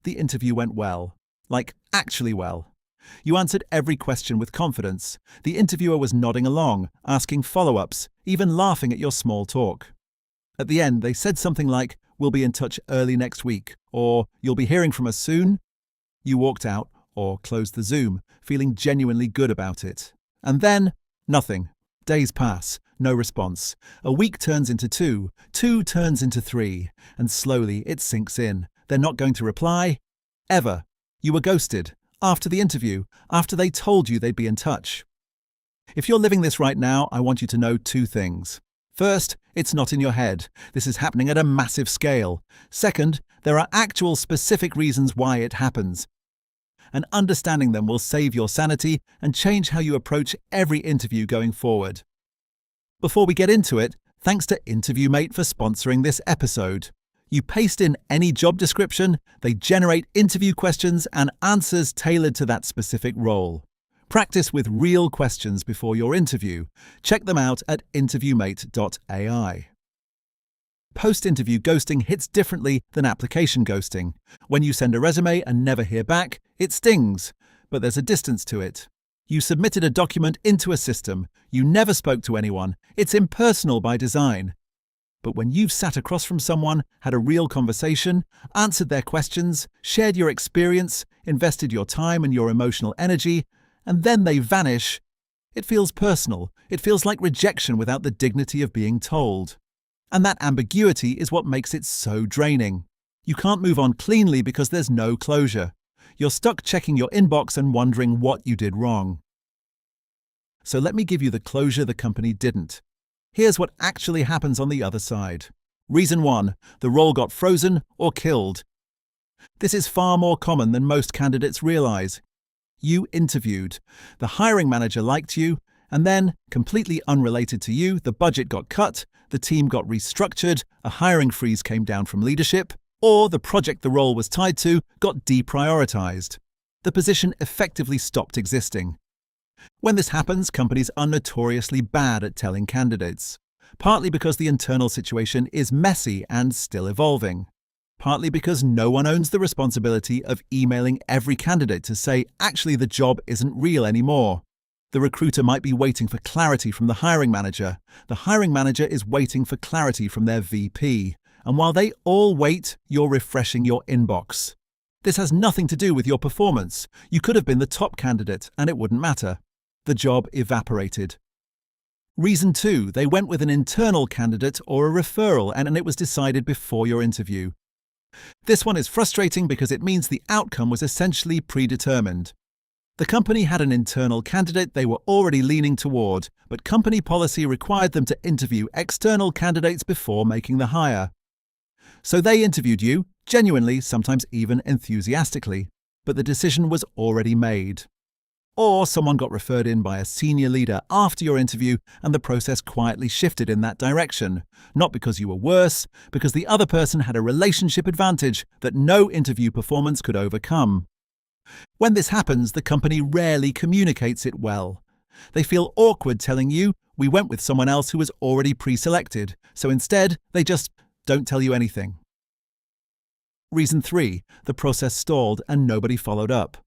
The interview went well. Like, actually well. You answered every question with confidence. The interviewer was nodding along, asking follow-ups, even laughing at your small talk. At the end, they said something like, "We'll be in touch early next week," or "You'll be hearing from us soon." You walked out, or closed the Zoom, feeling genuinely good about it. And then, nothing. Days pass, no response. A week turns into two turns into three, and slowly it sinks in. They're not going to reply. Ever. You were ghosted. After the interview, after they told you they'd be in touch. If you're living this right now, I want you to know two things. First, it's not in your head. This is happening at a massive scale. Second, there are actual specific reasons why it happens. And understanding them will save your sanity and change how you approach every interview going forward. Before we get into it, thanks to InterviewMate for sponsoring this episode. You paste in any job description, they generate interview questions and answers tailored to that specific role. Practice with real questions before your interview. Check them out at interviewmate.ai. Post-interview ghosting hits differently than application ghosting. When you send a resume and never hear back, it stings, but there's a distance to it. You submitted a document into a system. You never spoke to anyone. It's impersonal by design. But when you've sat across from someone, had a real conversation, answered their questions, shared your experience, invested your time and your emotional energy, and then they vanish, it feels personal. It feels like rejection without the dignity of being told. And that ambiguity is what makes it so draining. You can't move on cleanly because there's no closure. You're stuck checking your inbox and wondering what you did wrong. So let me give you the closure the company didn't. Here's what actually happens on the other side. Reason 1. The role got frozen or killed. This is far more common than most candidates realize. You interviewed. The hiring manager liked you, and then, completely unrelated to you, the budget got cut, the team got restructured, a hiring freeze came down from leadership, or the project the role was tied to got deprioritized. The position effectively stopped existing. When this happens, companies are notoriously bad at telling candidates, partly because the internal situation is messy and still evolving, partly because no one owns the responsibility of emailing every candidate to say, actually, the job isn't real anymore. The recruiter might be waiting for clarity from the hiring manager. The hiring manager is waiting for clarity from their VP. And while they all wait, you're refreshing your inbox. This has nothing to do with your performance. You could have been the top candidate, and it wouldn't matter. The job evaporated. Reason 2, they went with an internal candidate or a referral, and it was decided before your interview. This one is frustrating because it means the outcome was essentially predetermined. The company had an internal candidate they were already leaning toward, but company policy required them to interview external candidates before making the hire. So they interviewed you, genuinely, sometimes even enthusiastically, but the decision was already made. Or someone got referred in by a senior leader after your interview and the process quietly shifted in that direction, not because you were worse, because the other person had a relationship advantage that no interview performance could overcome. When this happens, the company rarely communicates it well. They feel awkward telling you, "We went with someone else who was already pre-selected," so instead, they just don't tell you anything. Reason 3, the process stalled and nobody followed up.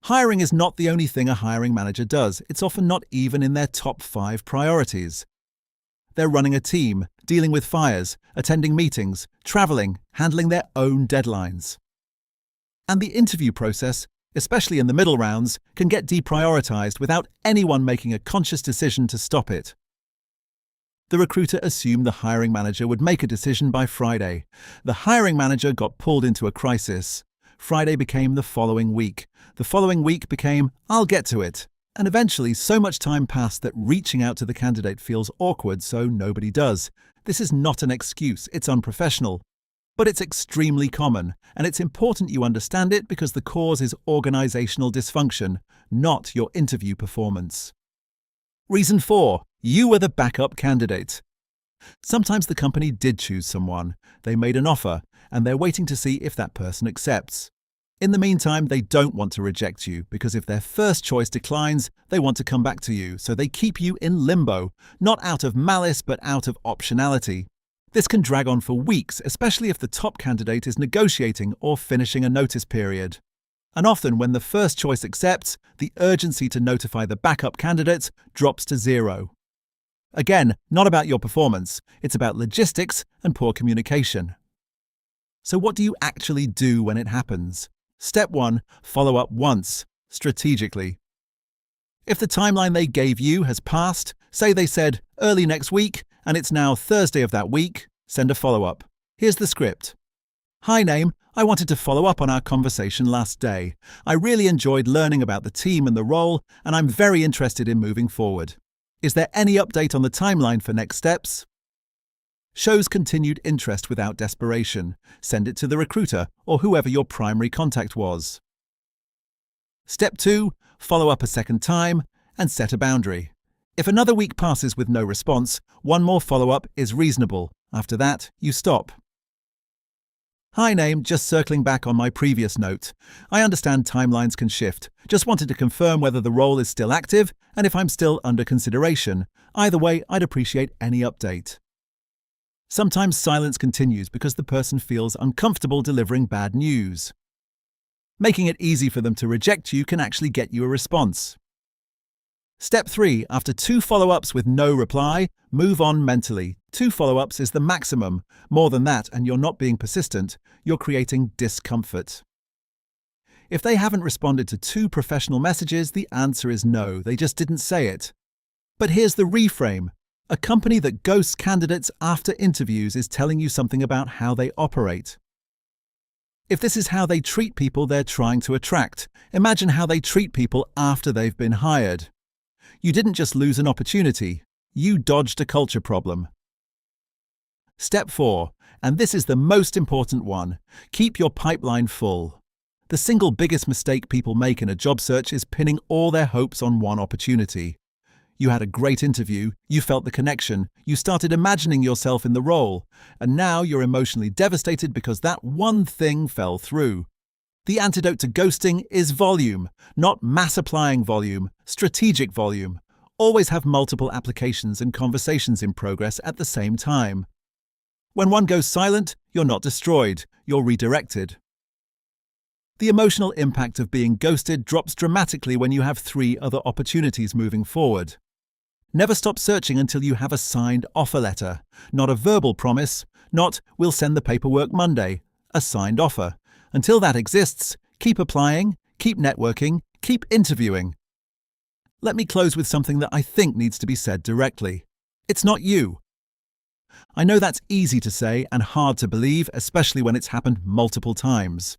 Hiring is not the only thing a hiring manager does. It's often not even in their top 5 priorities. They're running a team, dealing with fires, attending meetings, traveling, handling their own deadlines. And the interview process, especially in the middle rounds, can get deprioritized without anyone making a conscious decision to stop it. The recruiter assumed the hiring manager would make a decision by Friday. The hiring manager got pulled into a crisis. Friday became the following week. The following week became, "I'll get to it." And eventually, so much time passed that reaching out to the candidate feels awkward, so nobody does. This is not an excuse, it's unprofessional. But it's extremely common, and it's important you understand it because the cause is organizational dysfunction, not your interview performance. Reason 4, you were the backup candidate. Sometimes the company did choose someone. They made an offer, and they're waiting to see if that person accepts. In the meantime, they don't want to reject you because if their first choice declines, they want to come back to you, so they keep you in limbo, not out of malice but out of optionality. This can drag on for weeks, especially if the top candidate is negotiating or finishing a notice period. And often when the first choice accepts, the urgency to notify the backup candidates drops to zero. Again, not about your performance, it's about logistics and poor communication. So what do you actually do when it happens? Step 1. Follow up once, strategically. If the timeline they gave you has passed, say they said early next week, and it's now Thursday of that week, send a follow-up. Here's the script. Hi name, I wanted to follow up on our conversation last day. I really enjoyed learning about the team and the role, and I'm very interested in moving forward. Is there any update on the timeline for next steps? Shows continued interest without desperation. Send it to the recruiter or whoever your primary contact was. Step 2. Follow up a second time and set a boundary. If another week passes with no response, one more follow-up is reasonable. After that, you stop. Hi name, just circling back on my previous note. I understand timelines can shift. Just wanted to confirm whether the role is still active and if I'm still under consideration. Either way, I'd appreciate any update. Sometimes silence continues because the person feels uncomfortable delivering bad news. Making it easy for them to reject you can actually get you a response. Step 3. After 2 follow-ups with no reply, move on mentally. 2 follow-ups is the maximum. More than that, and you're not being persistent, you're creating discomfort. If they haven't responded to 2 professional messages, the answer is no, they just didn't say it. But here's the reframe. A company that ghosts candidates after interviews is telling you something about how they operate. If this is how they treat people they're trying to attract, imagine how they treat people after they've been hired. You didn't just lose an opportunity, you dodged a culture problem. Step 4, and this is the most important one, keep your pipeline full. The single biggest mistake people make in a job search is pinning all their hopes on one opportunity. You had a great interview, you felt the connection, you started imagining yourself in the role, and now you're emotionally devastated because that one thing fell through. The antidote to ghosting is volume, not mass-applying volume, strategic volume. Always have multiple applications and conversations in progress at the same time. When one goes silent, you're not destroyed, you're redirected. The emotional impact of being ghosted drops dramatically when you have 3 other opportunities moving forward. Never stop searching until you have a signed offer letter, not a verbal promise, not "we'll send the paperwork Monday," a signed offer. Until that exists, keep applying, keep networking, keep interviewing. Let me close with something that I think needs to be said directly. It's not you. I know that's easy to say and hard to believe, especially when it's happened multiple times.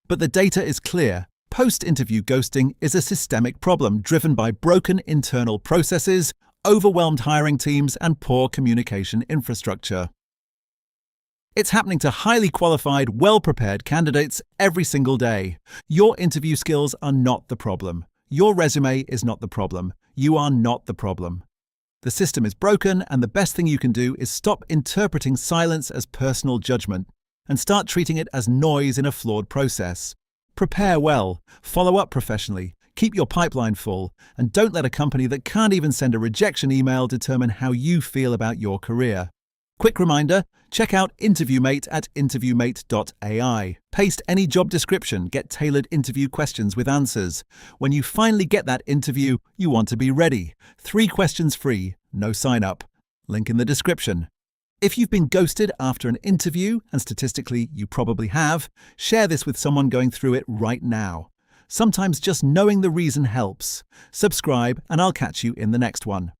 But the data is clear. Post-interview ghosting is a systemic problem driven by broken internal processes, overwhelmed hiring teams, and poor communication infrastructure. It's happening to highly qualified, well-prepared candidates every single day. Your interview skills are not the problem. Your resume is not the problem. You are not the problem. The system is broken, and the best thing you can do is stop interpreting silence as personal judgment and start treating it as noise in a flawed process. Prepare well, follow up professionally, keep your pipeline full, and don't let a company that can't even send a rejection email determine how you feel about your career. Quick reminder, check out InterviewMate at interviewmate.ai. Paste any job description, get tailored interview questions with answers. When you finally get that interview, you want to be ready. 3 questions free, no sign up. Link in the description. If you've been ghosted after an interview, and statistically you probably have, share this with someone going through it right now. Sometimes just knowing the reason helps. Subscribe, and I'll catch you in the next one.